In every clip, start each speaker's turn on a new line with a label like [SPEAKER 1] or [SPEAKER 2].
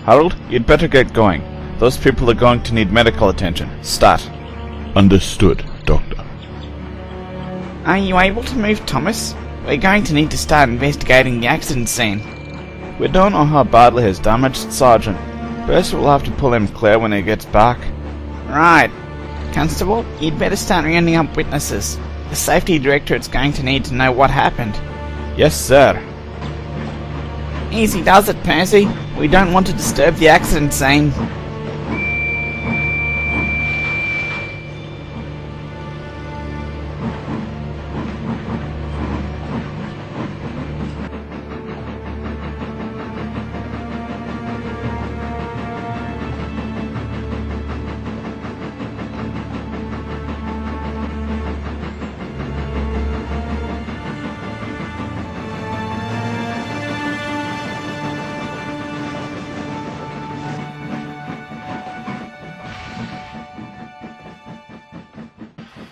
[SPEAKER 1] Harold, you'd better get going. Those people are going to need medical attention. Start.
[SPEAKER 2] Understood, Doctor.
[SPEAKER 3] Are you able to move Thomas? We're going to need to start investigating the accident scene.
[SPEAKER 1] We don't know how badly he's damaged, Sergeant. Percy will have to pull him clear when he gets back.
[SPEAKER 3] Right. Constable, you'd better start rounding up witnesses. The safety directorate's going to need to know what happened.
[SPEAKER 1] Yes, sir.
[SPEAKER 3] Easy does it, Percy. We don't want to disturb the accident scene.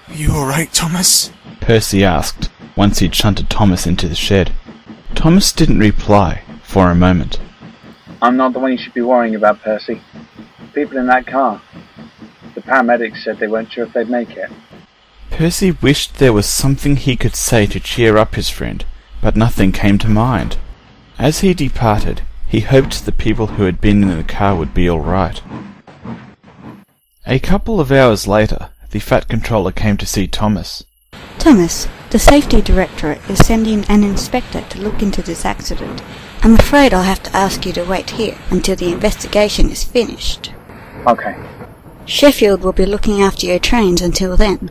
[SPEAKER 4] Are you alright, Thomas?
[SPEAKER 1] Percy asked, once he'd shunted Thomas into the shed. Thomas didn't reply for a moment.
[SPEAKER 5] I'm not the one you should be worrying about, Percy. People in that car. The paramedics said they weren't sure if they'd make it.
[SPEAKER 1] Percy wished there was something he could say to cheer up his friend, but nothing came to mind. As he departed, he hoped the people who had been in the car would be all right. A couple of hours later, the Fat Controller came to see Thomas.
[SPEAKER 6] Thomas, the Safety Directorate is sending an inspector to look into this accident. I'm afraid I'll have to ask you to wait here until the investigation is finished.
[SPEAKER 5] Okay.
[SPEAKER 6] Sheffield will be looking after your trains until then.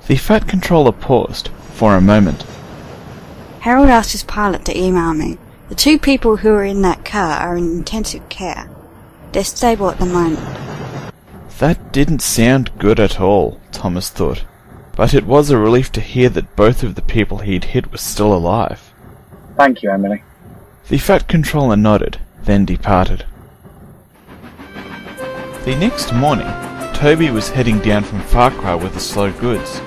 [SPEAKER 1] The Fat Controller paused for a moment.
[SPEAKER 6] Harold asked his pilot to email me. The two people who are in that car are in intensive care. They're stable at the moment.
[SPEAKER 1] That didn't sound good at all, Thomas thought, but it was a relief to hear that both of the people he'd hit were still alive.
[SPEAKER 5] Thank you, Emily.
[SPEAKER 1] The Fat Controller nodded, then departed. The next morning, Toby was heading down from Ffarquhar with the slow goods.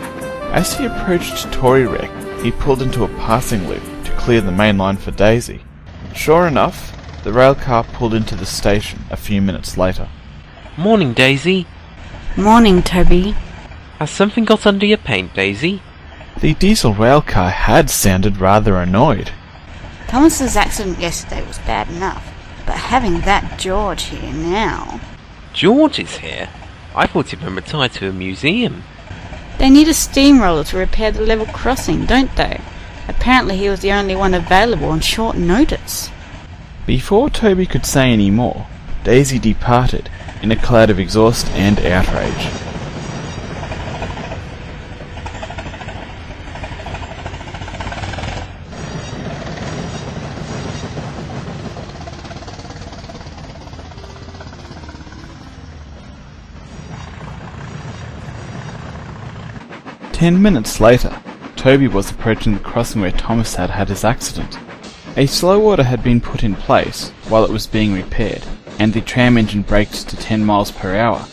[SPEAKER 1] As he approached Tory Wreck, he pulled into a passing loop to clear the main line for Daisy. Sure enough, the railcar pulled into the station a few minutes later.
[SPEAKER 7] Morning, Daisy.
[SPEAKER 6] Morning, Toby.
[SPEAKER 7] Has something got under your paint, Daisy?
[SPEAKER 1] The diesel railcar had sounded rather annoyed.
[SPEAKER 6] Thomas's accident yesterday was bad enough, but having that George here now...
[SPEAKER 7] George is here? I thought he'd been retired to a museum.
[SPEAKER 6] They need a steamroller to repair the level crossing, don't they? Apparently he was the only one available on short notice.
[SPEAKER 1] Before Toby could say any more, Daisy departed in a cloud of exhaust and outrage. Ten minutes later, Toby was approaching the crossing where Thomas had had his accident. A slow order had been put in place while it was being repaired, and the tram engine braked to 10 miles per hour.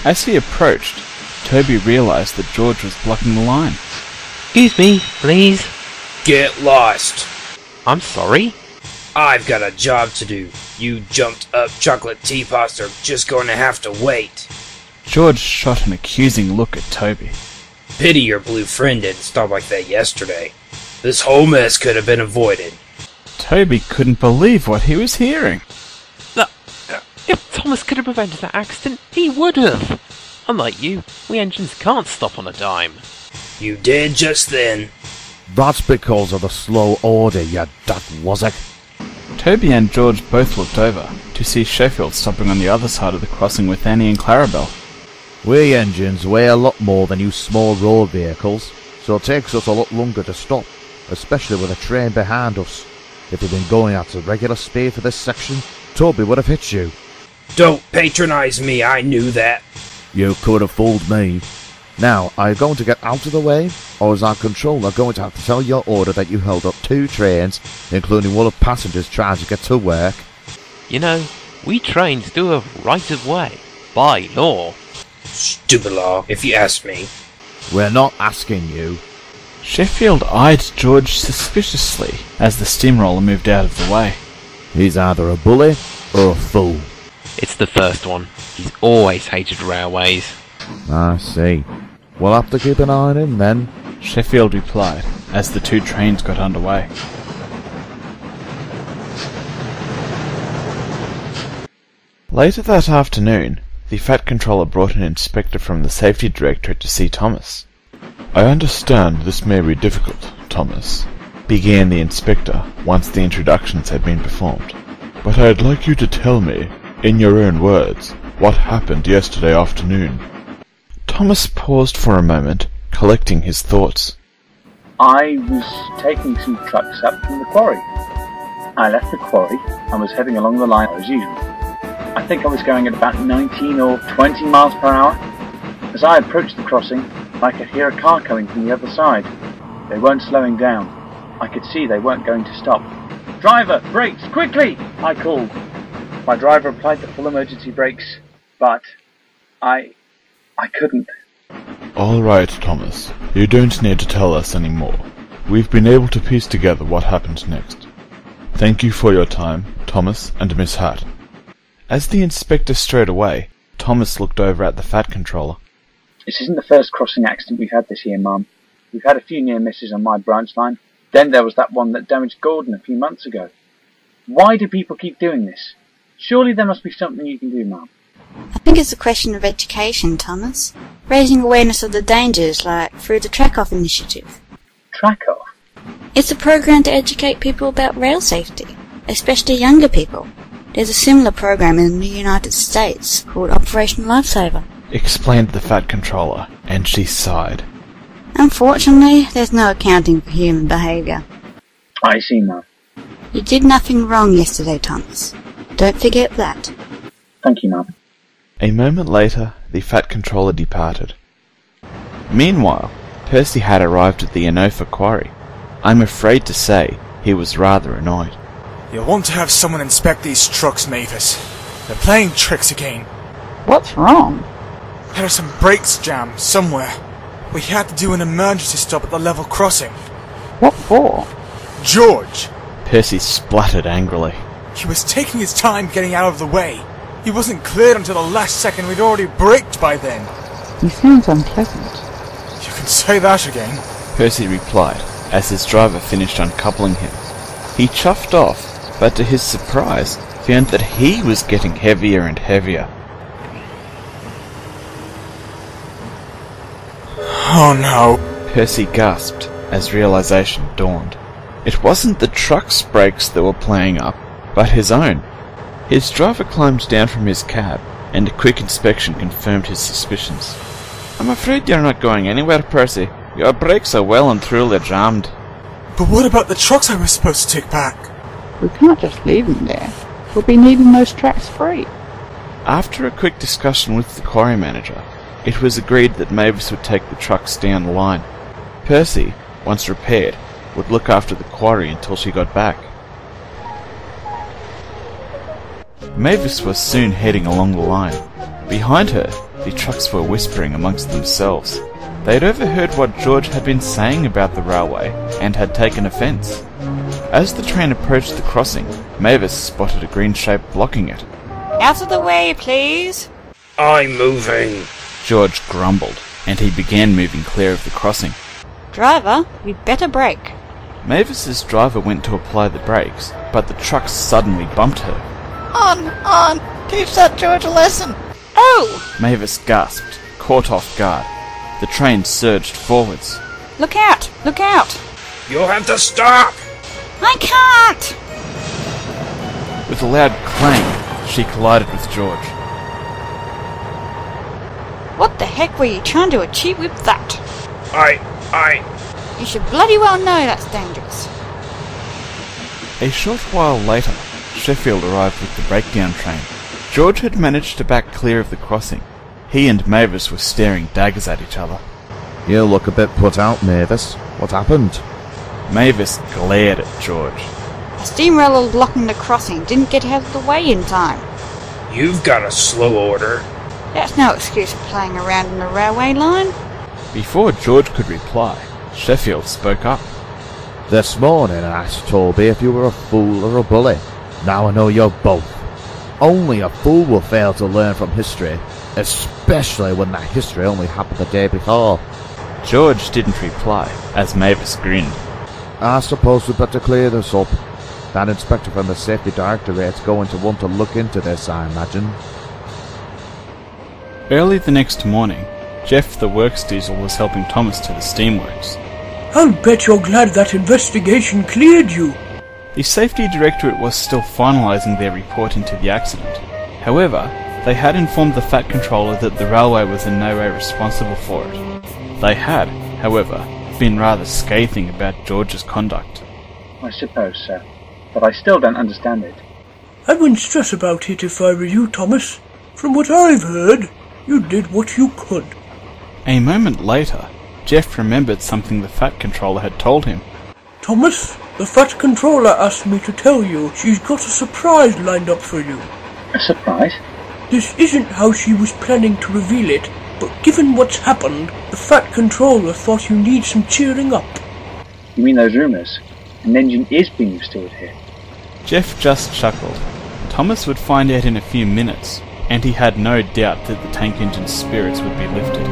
[SPEAKER 1] As he approached, Toby realized that George was blocking the line.
[SPEAKER 7] Excuse me, please.
[SPEAKER 8] Get lost.
[SPEAKER 7] I'm sorry.
[SPEAKER 8] I've got a job to do. You jumped up chocolate teapots are just going to have to wait.
[SPEAKER 1] George shot an accusing look at Toby.
[SPEAKER 8] Pity your blue friend didn't stop like that yesterday. This whole mess could have been avoided.
[SPEAKER 1] Toby couldn't believe what he was hearing.
[SPEAKER 7] If Thomas could have prevented that accident, he would have. Unlike you, we engines can't stop on a dime.
[SPEAKER 8] You did just then.
[SPEAKER 9] That's because of the slow order, you duck-wuzzock.
[SPEAKER 1] Toby and George both looked over to see Sheffield stopping on the other side of the crossing with Annie and Clarabelle.
[SPEAKER 9] We engines weigh a lot more than you small road vehicles, so it takes us a lot longer to stop, especially with a train behind us. If we'd been going at a regular speed for this section, Toby would have hit you.
[SPEAKER 8] Don't patronize me, I knew that.
[SPEAKER 9] You could have fooled me. Now, are you going to get out of the way, or is our controller going to have to tell your order that you held up 2 trains, including one of passengers trying to get to work?
[SPEAKER 7] You know, we trains do have right of way, by law.
[SPEAKER 8] Stupid law, if you ask me.
[SPEAKER 9] We're not asking you.
[SPEAKER 1] Sheffield eyed George suspiciously as the steamroller moved out of the way.
[SPEAKER 9] He's either a bully or a fool.
[SPEAKER 7] It's the first one. He's always hated railways.
[SPEAKER 9] I see. We'll have to keep an eye on him then.
[SPEAKER 1] Sheffield replied as the two trains got underway. Later that afternoon, the Fat Controller brought an inspector from the Safety Directorate to see Thomas.
[SPEAKER 2] I understand this may be difficult, Thomas,
[SPEAKER 1] Began the inspector once the introductions had been performed.
[SPEAKER 2] but I'd like you to tell me, in your own words, what happened yesterday afternoon.
[SPEAKER 1] Thomas paused for a moment, collecting his thoughts.
[SPEAKER 5] I was taking some trucks up from the quarry. I left the quarry and was heading along the line as usual. I think I was going at about 19 or 20 miles per hour. As I approached the crossing, I could hear a car coming from the other side. They weren't slowing down. I could see they weren't going to stop. "Driver, brakes, quickly!" I called. My driver applied the full emergency brakes, but I couldn't.
[SPEAKER 2] All right, Thomas. You don't need to tell us any more. We've been able to piece together what happened next. Thank you for your time, Thomas and Miss Hatt.
[SPEAKER 1] As the inspector strode away, Thomas looked over at the Fat Controller.
[SPEAKER 5] This isn't the first crossing accident we've had this year, Mum. We've had a few near misses on my branch line. Then there was that one that damaged Gordon a few months ago. Why do people keep doing this? Surely there must be something you can do, Mum.
[SPEAKER 6] I think it's a question of education, Thomas. Raising awareness of the dangers, like through the Track-Off initiative.
[SPEAKER 5] Track-Off?
[SPEAKER 6] It's a program to educate people about rail safety, especially younger people. There's a similar program in the United States called Operation Lifesaver.
[SPEAKER 1] Explained the Fat Controller, and she sighed.
[SPEAKER 6] Unfortunately, there's no accounting for human behaviour.
[SPEAKER 5] I see, Mum.
[SPEAKER 6] You did nothing wrong yesterday, Thomas. Don't forget that.
[SPEAKER 5] Thank you, Mum.
[SPEAKER 1] A moment later, the Fat Controller departed. Meanwhile, Percy had arrived at the Enofa quarry. I'm afraid to say he was rather annoyed.
[SPEAKER 4] You'll want to have someone inspect these trucks, Mavis. They're playing tricks again.
[SPEAKER 3] What's wrong?
[SPEAKER 4] There are some brakes jammed somewhere. We had to do an emergency stop at the level crossing.
[SPEAKER 3] What for?
[SPEAKER 4] George!
[SPEAKER 1] Percy spluttered angrily.
[SPEAKER 4] He was taking his time getting out of the way. He wasn't cleared until the last second. We'd already braked by then.
[SPEAKER 3] He sounds unpleasant.
[SPEAKER 4] You can say that again.
[SPEAKER 1] Percy replied, as his driver finished uncoupling him. He chuffed off, but to his surprise, found that he was getting heavier and heavier.
[SPEAKER 4] Oh no.
[SPEAKER 1] Percy gasped as realization dawned. It wasn't the truck's brakes that were playing up, but his own. His driver climbed down from his cab, and a quick inspection confirmed his suspicions. I'm afraid you're not going anywhere, Percy. Your brakes are well and truly jammed.
[SPEAKER 4] But what about the trucks I was supposed to take back?
[SPEAKER 3] We can't just leave them there. We'll be needing those tracks free.
[SPEAKER 1] After a quick discussion with the quarry manager, it was agreed that Mavis would take the trucks down the line. Percy, once repaired, would look after the quarry until she got back. Mavis was soon heading along the line. Behind her, the trucks were whispering amongst themselves. They had overheard what George had been saying about the railway and had taken offence. As the train approached the crossing, Mavis spotted a green shape blocking it.
[SPEAKER 6] Out of the way, please.
[SPEAKER 8] I'm moving.
[SPEAKER 1] George grumbled, and he began moving clear of the crossing.
[SPEAKER 6] Driver, you'd better brake.
[SPEAKER 1] Mavis's driver went to apply the brakes, but the truck suddenly bumped her.
[SPEAKER 3] On! Teach that George a lesson!
[SPEAKER 6] Oh!
[SPEAKER 1] Mavis gasped, caught off guard. The train surged forwards.
[SPEAKER 6] Look out! Look out!
[SPEAKER 8] You'll have to stop!
[SPEAKER 6] I can't!
[SPEAKER 1] With a loud clang, she collided with George.
[SPEAKER 6] What the heck were you trying to achieve with that? You should bloody well know that's dangerous.
[SPEAKER 1] A short while later, Sheffield arrived with the breakdown train. George had managed to back clear of the crossing. He and Mavis were staring daggers at each other.
[SPEAKER 9] You look a bit put out, Mavis. What happened?
[SPEAKER 1] Mavis glared at George.
[SPEAKER 6] A steamroller blocking the crossing didn't get out of the way in time.
[SPEAKER 8] You've got a slow order.
[SPEAKER 6] That's no excuse for playing around in the railway line.
[SPEAKER 1] Before George could reply, Sheffield spoke up.
[SPEAKER 9] This morning I asked Toby if you were a fool or a bully. Now I know you're both. Only a fool will fail to learn from history, especially when that history only happened the day before.
[SPEAKER 1] George didn't reply, as Mavis grinned.
[SPEAKER 9] I suppose we'd better clear this up. That inspector from the Safety Directorate's going to want to look into this, I imagine.
[SPEAKER 1] Early the next morning, Geoff the Works Diesel was helping Thomas to the steamworks.
[SPEAKER 10] I'll bet you're glad that investigation cleared you.
[SPEAKER 1] The Safety Directorate was still finalising their report into the accident. However, they had informed the Fat Controller that the railway was in no way responsible for it. They had, however, been rather scathing about George's conduct.
[SPEAKER 5] I suppose so, but I still don't understand it.
[SPEAKER 10] I wouldn't stress about it if I were you, Thomas. From what I've heard, you did what you could.
[SPEAKER 1] A moment later, Geoff remembered something the Fat Controller had told him.
[SPEAKER 10] Thomas, the Fat Controller asked me to tell you she's got a surprise lined up for you.
[SPEAKER 5] A surprise?
[SPEAKER 10] This isn't how she was planning to reveal it, but given what's happened, the Fat Controller thought you need some cheering up.
[SPEAKER 5] You mean those rumours? An engine is being restored here.
[SPEAKER 1] Geoff just chuckled. Thomas would find out in a few minutes, and he had no doubt that the tank engine's spirits would be lifted.